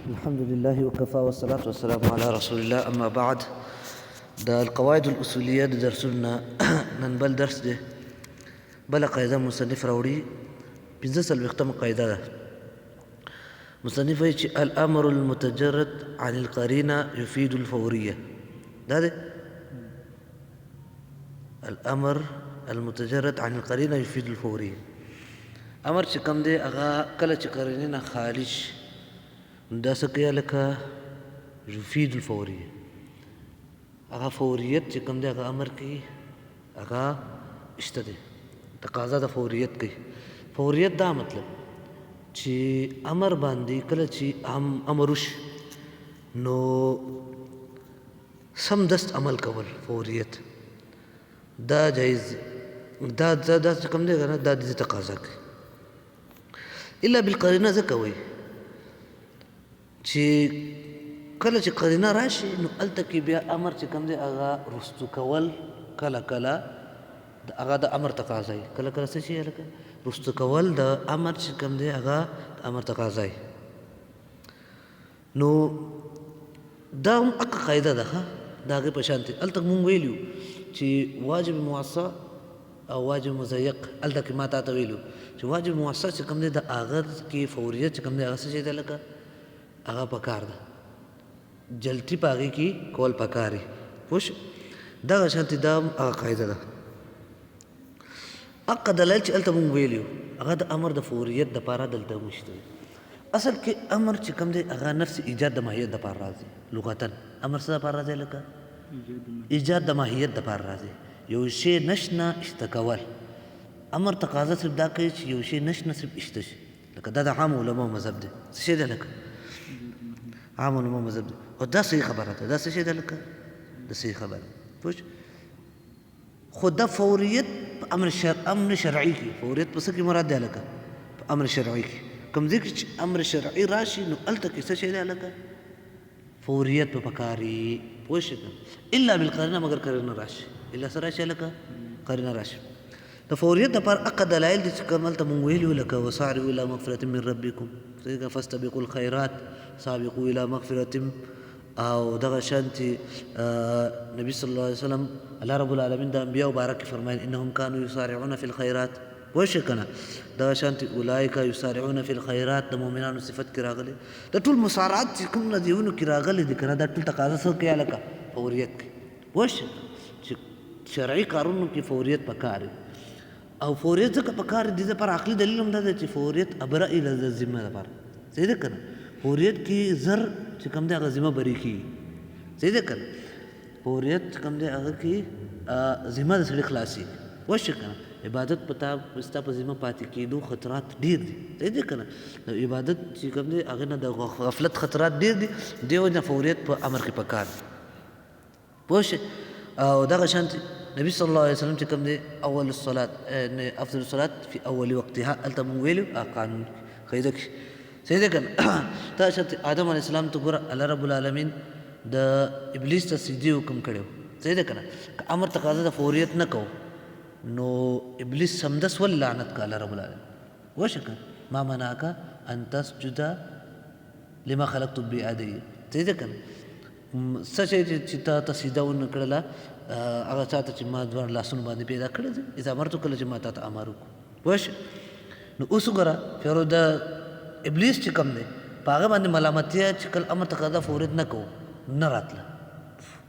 الحمد لله وكفى والصلاة والسلام على رسول الله أما بعد. دا القواعد الأصولية دا درسنا نن بل درس ده بل قاعدة مصنف راوړي 15 قاعدة ده. مصنف وايي چې الأمر المتجرد عن القرينة يفيد الفورية. ده الأمر المتجرد عن القرينة يفيد الفورية. امر چې کوم دی هغه کله چې قرینې نه خالي شي دا څه کوي لکه یفید الفوریه. هغه فوریت چې کوم دی هغه امر کوي هغه شته دی تقاضا د فوریت کوي. فوریت دا مطلب چې امر باندې کله چې امر وشي نو سمدست عمل کول فوریت دا جایز دا چې کوم دی کنه دا د تقاضا کوي. الا بالقرینه ځکه وایي چې کله چې قرینه راشي نو هلته کې بیا امر چې کوم دی هغه رستو کول کله کله هغه د امر تقاضا وي. کله کله څه شي لکه رستو کول د امر چې کوم دی هغه د امر تقاضا وي. نو دا هم اکه قاعده ده د هغې په شان دي. هلته مونږ ویلي چې واجب موصى او واجب مضيق. هلته کې ما تا ته ویلو چې واجب موصى چې کوم دی د هغه کې فوریت چې کوم دی هغه څه شی دی لکه هغه پکار ده جلدي په هغې کې کول پکار وي. پوه شو دغه شانتې دا هم هغه قاعده ده. هغه دلایل چې هلته مونږ ویلي هغه د امر د فوریت دپاره دلته هم شته. اصل کې امر چې کوم دی هغه نفس ایجاد د ماهیت دپاره راځي. لغتا امر څه دپاره راځي لکه ایجاد د ماهیت دپاره راځي. یو شی نشنه اشته کول امر تقاضا صرف دا کوي چې یو شی نشنه صرف اشته شي. لکه دا د عام علماو مذهب دی. څه شی دی لکه عام علماو مذهب دی او دا صحیح خبره ده. دا څه شی دی لکه د صحیح خبره پوه خو دا فوریت په امر شرعي کې فوریت په څه کې مراد دی لکه په امر شرعي کې کوم ځای کې چې امر شرعي راشي نو هلته کې څه شی دی لکه فوریت په پکار وي. پوه شئ الا بالقرینه مګر قرینه راشي الا څه راشي لکه قرینه راشي. د فوریت دپاره هغه دلایل دي چې کوم هلته مونږ ویلي وو لکه وسارعوا الى مغفرة من ربکم فاستبقوا الخیرات سابقوا الى مغفرة او دغه شانتې نبي صلی الله علیه وسلم الله رب العالمین د انبیاء مبارک فرمایل انهم كانوا يسارعون في الخیرات. پوه شئ که نه دغه شانتې اولئک یسارعون في الخیرات د مؤمنانو صفت کې راغلی. د ټول مسارعات چې کوم ندیونو کې راغلی دي که نه دا ټول تقاضا څه کوي لکه فوریت کوي. پوه شئ چې شرعي کارونو کې فوریت پکار وي او فوریت ځکه پکار دي د پر عقلي دلیل هم دا دی چې فوریت ابرأ الی الذمه دپاره. صحیح ده که نه فوریت کې زر چې کوم دی هغه ذمه بري کېږي. صحیح ده که نه فوریت چې کوم دی هغه کې ذمه د سړي خلاصېږي. پوه شئ که نه عبادت په ستا په ذمه پاتې کېدو خطرات ډېر دي. صحیح دی که نه د عبادت چې کوم دی هغې نه د غفلت خطرات ډېر دي. دې وجې نه فوریت په امر کې پکار دی. پوه شئ او دغه شانتې نبي صلی الله علیه وسلم چې کوم دی اول الصلاة افضل الصلاة في اول وقتها هلته مونږ ویلو قانون قاعده کې. صحیح دی که نه دغه شانتې آدم علیه السلام ته ګوره الله رب العالمین د ابلیس ته سجدې حکم کړی و. صحیح دی که نه که امر تقاضا د فوریت نه کوو نو ابلیس سمدس ول لعنت کا الله رب العالمین. وشکه ما منعک ان تسجد لما خلقت بيدي. صحیح ده که نه څه شی چې تا ته سجده ونه کړله هغه چا ته چې ما دواړه لاسونه باندې پیدا کړی دي اذا امرتو کله چې ما تا ته امر وکړو. پوه شئ نو اوس وګوره فیرو د ابلیس چې کوم دی په هغه باندې ملامتیا چې کله امر تقاضا فوریت نه کوو نه راتله.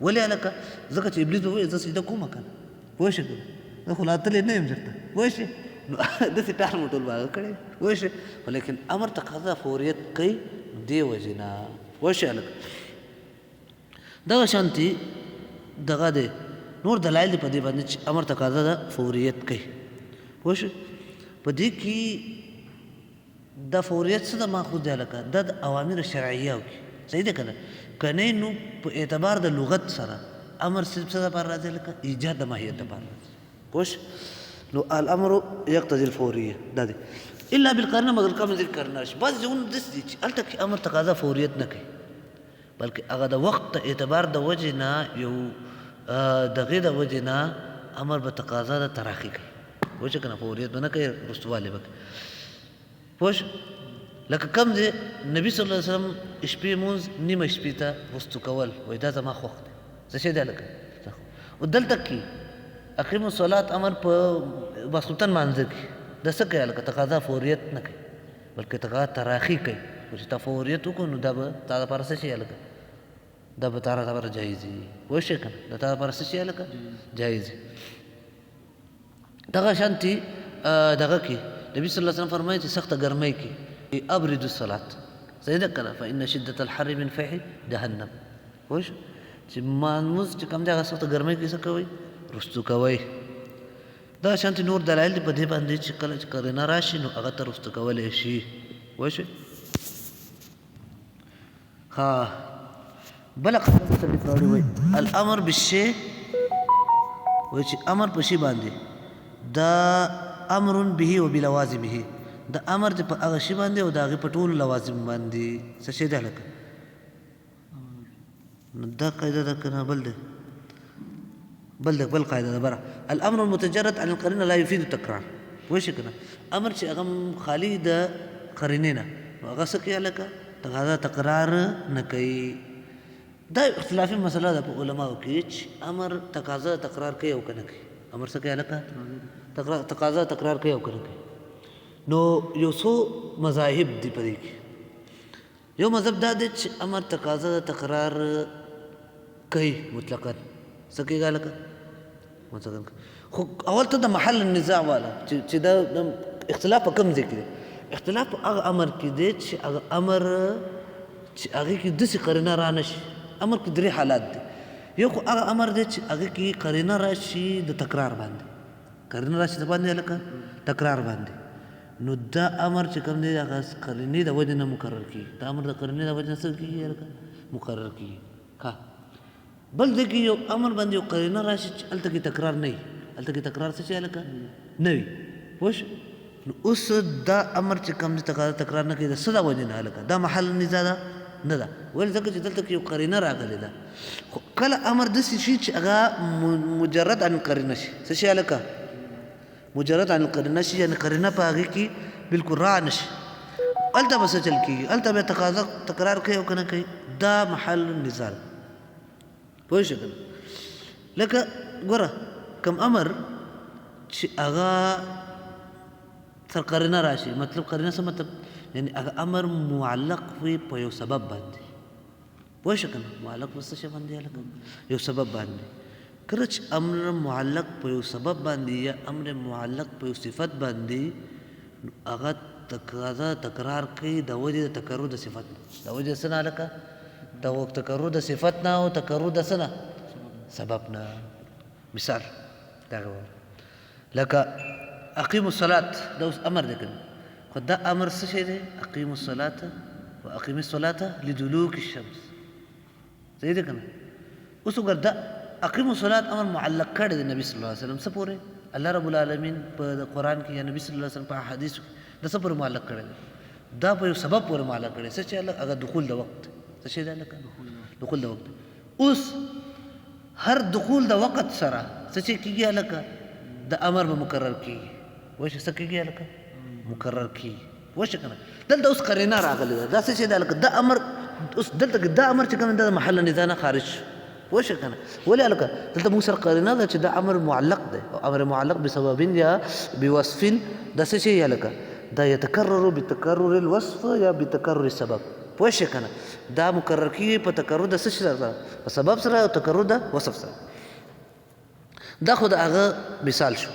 ولې هلکه ځکه چې ابلیس به وایي زه سجده کومه که نه. پوه شئ زه خو لا تللی نه یم چېرته. پوه شئ نو داسې ټال مټول به هغه کړی. پوه شئ خو لیکن امر تقاضا فوریت کوي دې وجې نه. پوه شئ هلکه دغه شانتې دغه دی نور دلایل دي په دې باندې چې امر تقاضا د فوریت کوي. پوه شئ په دې کې دا فوریت څه د ماخوذ دی هلکه دا د اوامر شرعیهو کې. صحیح دی که نه که نه نو په اعتبار د لغت سره امر صرف څه دپاره راځي لکه ایجاد د ماهیت دپاره راځي. پوه نو الامر یقتضي الفوریه دا دی الا بالقرینه مګر کوم ځای قرینه راشي. بعضې ځایونه داسې دي چې هلته کې امر تقاضا فوریت نه کوي بلکې هغه د وخت د اعتبار د وجې نه یو دغې د وجې نه امر به تقاضا د تراخي کوي. پوه شو که نه فوریت به نه کوي رستوالی به کوي. پوه شو لکه کوم دی نبي صلی الله علیه وسلم شپې مونځ نیمه شپې ته وستو کول وایي دا زما خوښ دی څه شی دی هلکه او دلته کې اقیم الصلات امر په ماسخوتن مانځه کې د څه کوي هلکه تقاضا فوریت نه کوي بلکې تقاضا تراخي کوي خو چې تا فوریت وکړو نو دا به تا دپاره څه شي هلکه دا به تا دپاره جایز وي پوه شئ که نه د تا دپاره څه شي هلکه جایز وي دغه شانتي دغه کې نبي صلی الله علیه وسلم فرمایي چې سخته ګرمۍ کې ابرد الصلات صحیح ده که نه فإن شدة الحر من فیح جهنم پوه شو چې مانځ چې کوم دی هغه سخته ګرمۍ کې څه کوئ رستو کوئ دا شانتي نور دلایل دي په دې باندې چې کله چې قرینه راشي نو هغه ته رستو کولی شي پوه شوې ها بله خبره مصنف راوړي وایي الامر بالشی وایي چې امر په شي باندې دا امر به و بلوازمه د امر چې په هغه شي باندې او د هغې په ټولو لوازم باندې څه شی دی هلکه نو دا قاعده ده که نه بل دی بل قاعده ده بره الامر المتجرد عن القرینه لا يفيد التکرار پوه شئ که نه امر چې هغه خالي د قرینې نه نو هغه څه کوي هلکه تقاضا تکرار نه کوي دا اختلافي مسله ده په علماو کې چې امر تقاضا تکرار کوي او که نه کوي امر څه کوي هلکه تقاضا تکرار کوي او که نه کوي نو یو څو مذاهب دي په دې کې یو مذهب دا دی چې امر تقاضا تکرار کوي مطلقا څه کېږي هلکه مطلقا خو اول ته د محل النزاع والا چې دا اختلاف په کوم ځای کې دی اختلاف په هغه امر کې دی چې هغه امر چې هغې کې داسې قرینه را نه شي امر کې درې حالات دي یو خو هغه امر دی چې هغې کې قرینه راشي د تکرار باندې قرینه راشي د باندې هلکه تکرار باندې نو دا امر چې کوم دی هغه قرینې د وجې نه مقرر کېږي دا امر د قرینې د وجې نه څه کېږي هلکه مقرر کېږي ښه بل دی کې یو امر باندې یو قرینه راشي چې هلته کې تکرار نه وي هلته کې تکرار څه شي هلکه نه وي پوه شو نو اوس دا امر چې کوم دی تکرار نه کوي د څه د وجې نه هلکه دا محل نزاع ده نه ده ولې ځکه چې دلته کې یو قرینه راغلې ده خو کله امر داسې شي چې هغه مجرد عن قرینه شي څه شي هلکه مجرد عن القرینه شي یعنې قرینه په هغې کې بلکل را نه شي هلته به څه چل کېږي هلته بیا تقاضا تکرار کوي او که نه کوي دا محل نزاع ده پوه شو که نه لکه ګوره کوم امر چې هغه سر قرینه راشي مطلب قرینه څه مطلب یعنې هغه امر معلق وي په یو سبب باندې پوه شو که نه معلق په څه شی باندې هلکه یو سبب باندې کله چې امر معلق په یو سبب باندې یا امر معلق په یو صفت باندې نو هغه تقاضا تکرار کوي د وجې د تکرر د صفت نه د وجې څه نه هلکه د تکرر د صفت نه او تکرر د څه نه سبب نه مثال دغه لکه اقیم الصلات دا اوس امر دی که خو دا امر څه شی دی اقیم الصلات و اقیم الصلات لدلوک الشمس صحیح دی که نه اوس وګوره دا اقیم الصلات امر معلق کړی دی نبي صلی الله علیه وسلم څه پورې الله رب العالمین په قرآن کې یا نبي صلی الله علیه وسلم په احادیثو کې د څه پورې معلق کړی دی دا په یو سبب پورې معلق کړی څه چې هغه دخول د وقت څه شی دی هلکه دخول د وقت اوس هر دخول د وقت سره څه چې کېږي هلکه د امر به مقرر کېږي وایي څه کېږي هلکه مقرر کېږي پوه شو که نه دلته اوس قرینه راغلې ده دا څه شی دی هلکه دا امر اوس دلته دا امر چې کوم دا د محل نزاع نه خارج شو پوه شو که نه ولې هلکه دلته موږ سره قرینه ده چې دا امر معلق دی او امر معلق بسبب یا بوصف دا څه شی هلکه دا یتکرر بتکرر الوصف یا بتکرر السبب پوه شو که نه دا مقرر کېږي په تکرر د څه شي سره په سبب سره او تکرر د وصف سره دا خو د هغه مثال شو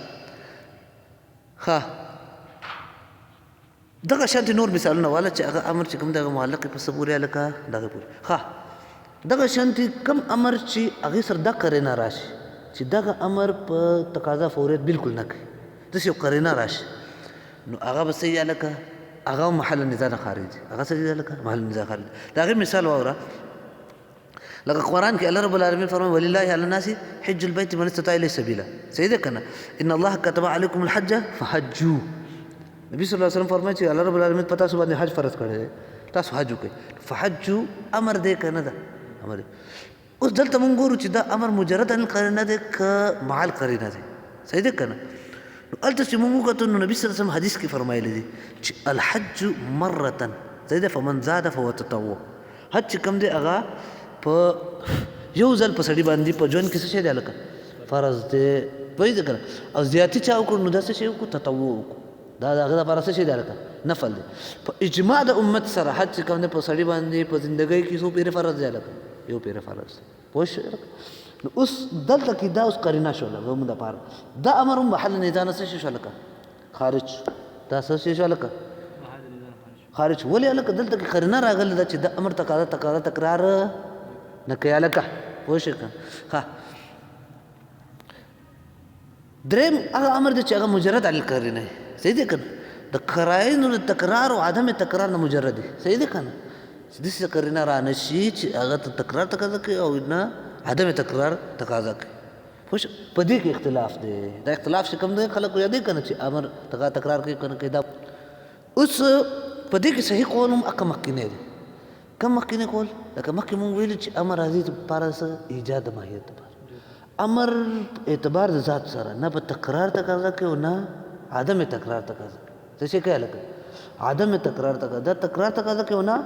ښه دغه شانتې نور مثالونه واله چې هغه امر چې کوم دغه معلق په څه پورې هلکه دغه پورې ښه دغه شانتې کم امر چې هغې سره دا قرینه راشي چې دغه امر په تقاضا فوریت بلکل نه کوي داسې یو قرینه راشي نو هغه به څه هلکه هغه محل نزاع نه خارج دي هغه څه دي هلکه محل نزاع خارج دي د هغې مثال واوره لکه قرآن کې الله رب العالمین فرمایي ولله علی الناس حج البیت من استطاع الیه سبیلا صحیح ده که نه ان الله کتب علیکم الحج فحجوا نبي صلی الله علیه وسلم فرمایي چې الله رب العالمین په تاسو باندې حج فرض کړی دی تاسو حج وکړئ فحجوا امر دی که نه ده امر دی اوس دلته مونږ ګورو چې دا امر مجرد عن القرینه دی که مع القرینه دی صحیح ده که نه هلته چې موږ وکتو نو نبي صلی الله علیه وسلم حدیث کې فرمایلی دی چې الحج مرة صحیح ده فمن زاد فهو تطوع حج چې کوم دی هغه په یو ځل په سړي باندې په ژوند کې څه شی دی هلکه فرض دی پوهېږې که نه او زیاتي چا وکړو نو دا څه شی وکړو تطوع وکړو دا د هغه دپاره څه شی دی هلکه نفل دی په اجماع د امت سره حج چې کوم دی په سړي باندې په زندګۍ کې څو پیرې فرض دی هلکه یو پیره فرض دی پوه شوې نو اوس دلته کې دا اوس قرینه شوله زموږ دپاره دا امر هم محل نظام څه شي شو هلکه خارج دا څه شي شو هلکه خارج ولې هلکه دلته کې قرینه راغلې ده چې دا امر تقاضا تکرار نه کوي هلکه پوه شوې که ښه دریم هغه امر دی چې هغه مجرد عن القرینه دی صحیح دی که نه د قراینو د تکرار او عدم تکرار نه مجرد دی صحیح دی که نه داسې قرینه را نه شي چې هغه ته تکرار تقاضا کوي او نه عدم تکرار تقاضا کوي پوه شو په دې کې اختلاف دی دا اختلاف چې کوم دی خلک یادوي که نه چې امر تکرار کوي که نه کوي دا اوس په دې کې صحیح قول هم هغه مخکینی دی کوم مخکینی قول لکه مخکې مونږ ویلي چې امر راځي دپاره څه ایجاد د ماهیت دپاره امر اعتبار د ذات سره نه په تکرار تقاضا کوي او نه عدم تکرار تقاضا کوي څه شي کوي هلکه عدم تکرار تقاضا دا تکرار تقاضا کوي او نه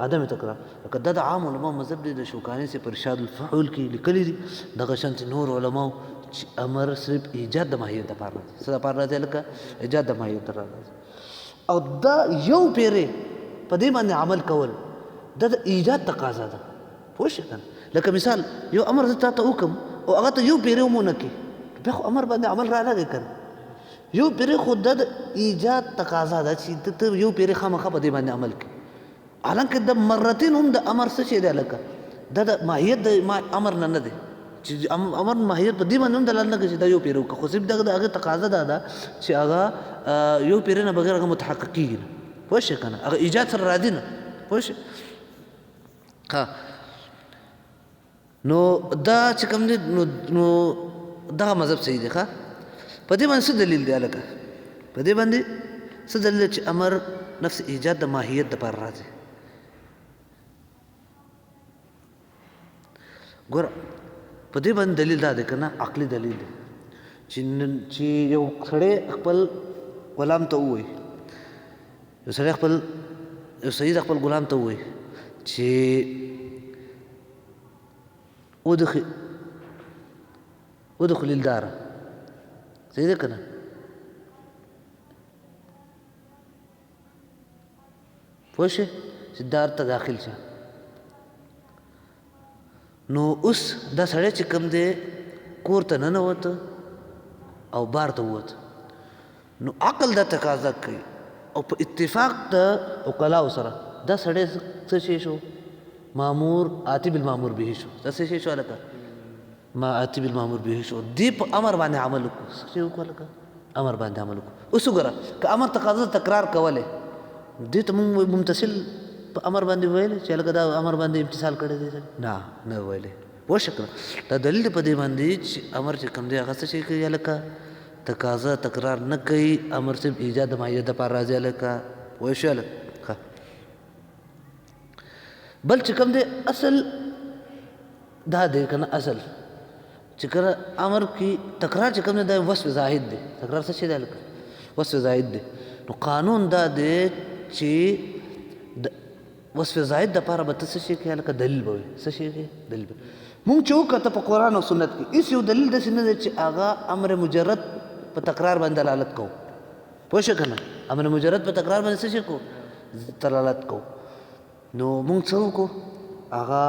عدم تکرار لکه دا د عام علماء مذهب دی د شوکاني سے ارشاد الفحول کې لیکلي دي دغه شانتې نور علماو چې امر صرف ایجاد د ماهیت دپاره راځي څه دپاره راځي هلکه ایجاد د ماهیت دپاره راځي او دا یو پیرې په دې باندې عمل کول دا د ایجاد تقاضا ده پوه شئ که لکه مثال یو امر زه تا ته وکړم او هغه ته یو پیرې هم ونه کړي بیا خو امر باندې عمل را لګي که یو پیرې خو دا د ایجاد تقاضا ده چې ته یو پیرې خامخا په دې باندې عمل کړي حالانکه د مرتين هم د امر څه شی دی هلکه دا د ماهیت د امر نه دی چې امر ماهیت په دې باندې هم دلالت نه کوي چې دا یو پیرې وکړه خو صرف دغه د هغې تقاضا دا ده چې هغه یو پیرې نه بغیر هغه متحقق کېږي نه پوه شئ که نه هغه ایجاد سره راځي نه پوه شئ ښه نو دا چې کوم دی نو دغه مذهب صحیح دی ښه په دې باندې څه دلیل دی هلکه په دې باندې څه دلیل دی چې امر نفس ایجاد د ماهیت دپاره راځي ګوره په دې باندې دلیل دا دی که نه عقلي دلیل دی چې یو سړی خپل غلام ته ووایي یو سړی یو سید خپل غلام ته ووایي چې ادخل الدار صحیح ده که نه پوه شئ چې دار ته داخل شه نو اوس دا سړی چې کوم دی کور ته ننوته او بار ته ووت نو عقل دا تقاضا کوي او په اتفاق د عقلاو سره دا سړی څه شی شو مامور آتی بالمامور به شو دا څه شی شو هلکه ما آتی بالمامور به شو دې په امر باندې عمل وکړو څه شی وکړو هلکه امر باندې عمل وکړو اوس وګوره که امر تقاضا تکرار کولی دې ته مونږ ممتثل په امر باندې ویلې چې هلکه دا امر باندې امتثال کړی دی نه ویلې پوه شو که دا دلیل دی په دې باندې چې امر چې کوم دی هغه څه شی کوي هلکه تقاضا تکرار نه کوي امر صرف ایجاد د ماهیت دپاره راځي هلکه پوه شو هلکه بل چې کوم دی اصل دا دی که نه اصل چې کله امر کې تکرار چې کوم دی دا وصف زاهد دی تکرار څه شی دی هلکه وصف زاهد دی نو قانون دا دی چې وصف زاهد دپاره به ته څه شی کوې هلکه دلیل به وي څه شی کوې دلیل به مونږ چې وکته په قرآن او سنت کې هېڅ یو دلیل داسې نه دی چې هغه امر مجرد په تکرار باندې دلالت کوو پوه شو که نه امر مجرد په تکرار باندې څه شی کوو دلالت کوو نو مونږ څه وکړو هغه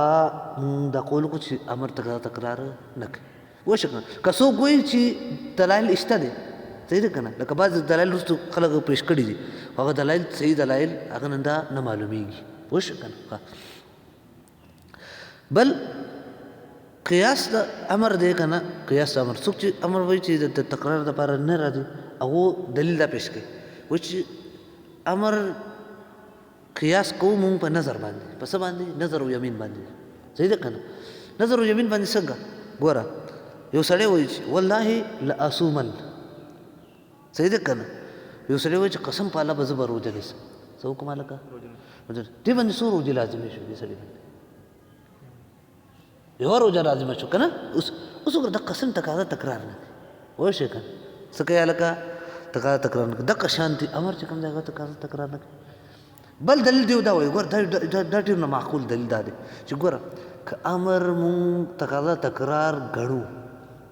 مونږ دا قول وکړو چې امر تکرار نه کوي پوه شو که نه که څوک وایي چې دلایل شته دی صحیح ده که نه لکه بعضې دلایل وروستو خلک پیش کړي دي هغه دلایل صحیح دلایل هغه نن دا نه معلومیږي پوه شو که نه بل قیاس د امر دی که نه قیاس د امر څوک چې امر وایي چې د تکرار دپاره نه راځي هغو دلیل دا پیش کوي وایي چې امر قیاس کوو مونږ په نظر باندې په څه باندې نظر و یمین باندې صحیح ده که نه نظر و یمین باندې څنګه ګوره یو سړی وایي چې والله لاصومن صحیح ده که نه یو سړی وایي چې قسم په الله به زه به روژه نیسم څه وکړم هلکه دې باندې څو روژې لازمې شوې دې سړي باندې یوه روژه لازمه شو که نه اوس وګوره د قسم تقاضا تکرار نه کوي پوه شئ که نه څه کوي هلکه تقاضا تکرار نه کوي دغه شانتې امر چې کوم دی هغه تقاضا تکرار نه کوي. بل دلیل دی دا وایي ګوره دا ډېر نه معقول دلیل دا دی چې ګوره که امر مونږ تقاضا تکرار ګڼو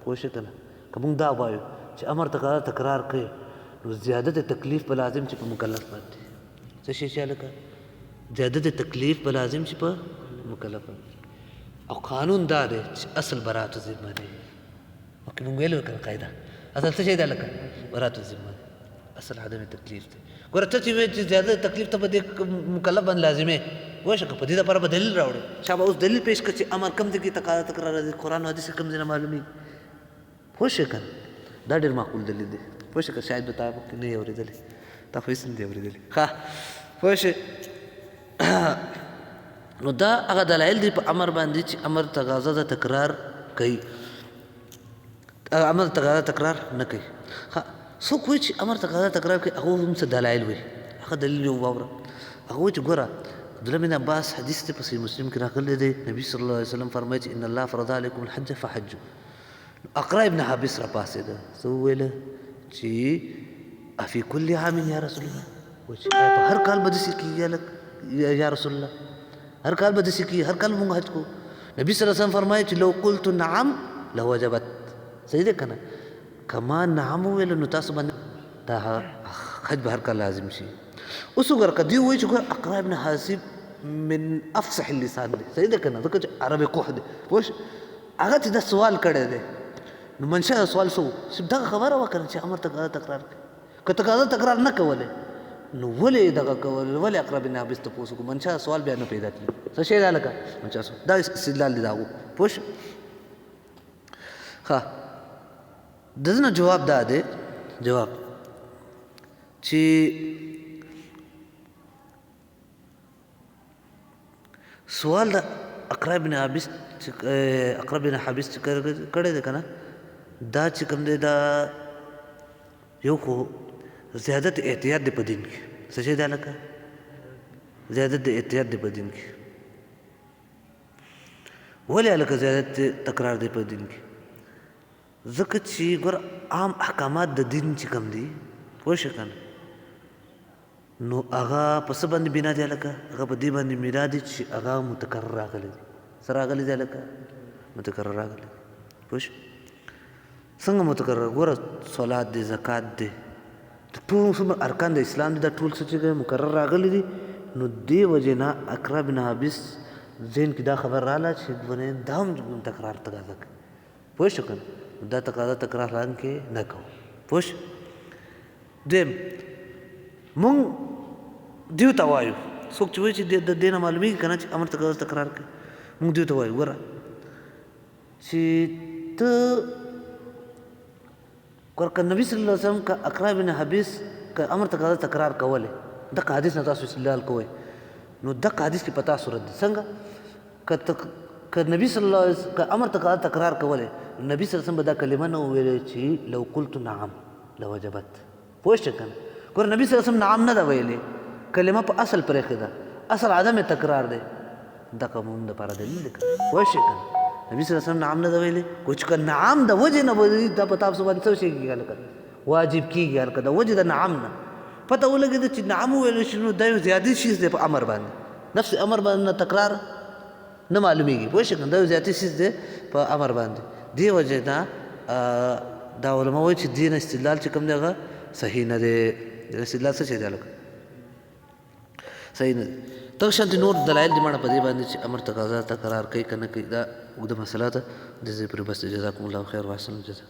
پوه شئ که نه که مونږ دا وایو چې امر تقاضا تکرار کوي نو زیادت تکلیف به لازم چې په مکلف باندې څه شی چې هلکه زیادت تکلیف به لازم چې په مکلف باندې او قانون دا دی چې اصل برات الذمه دی مخکې مونږ ویلو که قاعده اصل څه شی دی هلکه برات الذمه دی اصل عدم تکلیف دی. ګوره ته چې وایې چې زیادت تکلیف ته په دې مکلف باندې لازمې وایه شه که په دې دپاره به دلیل راوړې شابه اوس دلیل پیش کړه چې امر کم ځای کې تقاضا تکرار راځي قرآن او حدیث کم ځای نه معلومېږي پوه شئ که نه دا ډېر معقول دلیل دی پوه شئ که شاید به تا نه یې اورېدلی تا خو هېڅ نه دی اورېدلی ښه پوه شئ نو دا هغه دلایل دي په امر باندې چې امر تقاضا د تکرار کوي امر تقاضا تکرار نه کوي. ښه څوک وایي چې امر تقاضا تکرار کوي هغه هم څه دلایل وایي هغه دلیل یې واوره هغه وایي چې ګوره عبدالله بن عباس حدیث دی په صحیح مسلم کې راغلی دی نبي صلی الله علیه وسلم فرمایي چې ان الله فرض علیکم الحج فحجوا. اقرا ابن حابس راپاڅېده څه وویله چې افي کل عام یا رسول الله وایي چې آیا په هر کال به داسې کېږي یا رسول الله هر کال به داسې کېږي هر کال مونږ حج کوو. نبي صلی الله علیه وسلم فرمایي چې لو قلت نعم لوجبت صحیح دی که نه که ما نعم وویله نو تاسو باندې دا حج به هر کال لازم شي. اوس وګوره که دوی وایي چې ګوره اقرا ابن حاسب من افصح اللسان دی صحیح دی که نه ځکه چې عربي قوح دی پوه شو هغه چې دا سوال کړی دی نو منشا د سوال څه و چې دغه خبره وکړه چې امر تقاضا تکرار کوي که تقاضا تکرار نه کولی نو ولې دغه کول ولې اقرا بن حابس تپوس وکړو منشا سوال بیا نه پیدا کړي څه شی دا لکه منشا سوال دا استدلال دی د هغو پوه شو. ښه د ده نه جواب دا دی جواب چې سوال د اقرا بن حابس چې کړی دی که نه دا چې کوم دی دا یو خو زیادت احتیاط دی په دین کې څه شی دی هلکه زیادت د احتیاط دی په دین کې ولې هلکه زیادت تکرار دی په دین کې ځکه چې ګوره عام احکامات د دین چې کوم دي پوه شئ که نه نو هغه په څه باندې بنا دی هلکه هغه په دې باندې بنا دي چې هغه متکرر راغلی دی څه راغلی دی هلکه متکرر راغلی دی پوه شو څنګه متکرر ګوره صلات دی زکات دی ټول څومره ارکان د اسلام دي دا ټول څه چې مکرر راغلی دي نو دې وجې نه اقرا بن حابس ذهن کې دا خبر راغله چې ونه دا هم تکرار تقاضا کوي پوه شو که نه دا تقاضا تکرار کې نه کوو پوه شو. دویم مونږ دیو ته وایو څوک چې وایي چې د دې نه معلومېږي که نه چې امر تقاضا تکرار کوي مونږ دیو ته وایو ګوره چې ته ګوره که نبي صلی الله علیه وسلم که اقرا بن حابس که امر تقاضا تکرار کولی دغه حدیث نه تاسو استدلال کوئ نو دغه حدیث کې په تاسو رد دی څنګه که نبي صلی الله علیه وسلم که امر تقاضا تکرار کولی نبي صلی الله علیه وسلم به دا کلمه نه وویلې چې لو قلت نعم لوجبت پوه شئ که نه ګوره نبي صلی الله علیه وسلم نعم نه ده ویلې کلمه په اصل پرېښې ده اصل عدم تکرار دی دغه مونږ دپاره دلیل دی پوه شئ که نه نبي صلی الله علیه وسلم نعم نه ده ویلې خو چې که نعم د وجې نه به دا په تاسو باندې څه شی کېږي هلکه واجب کېږي هلکه د وجې د نعم نه پته ولګېده چې نعم وویل شي نو دا یو زیاتې شیز دی په امر باندې نفس امر باندې تکرار نه معلومیږي پوه شئ که دا یو زیاتې شیز دی په امر باندې دې وجې نه دا علما وایي چې دې نه استدلال چې کوم دی هغه صحیح نه دی استدلال څه شی دی هلکه صحیح نه دی. دغه شانتې نور دلایل دي ماړه په دې باندې چې امر تقاضا تکرار کوي که نه کوي دا اوږده مسله ده د دې پورې بس جزاکم الله خیر واحسن الجزا.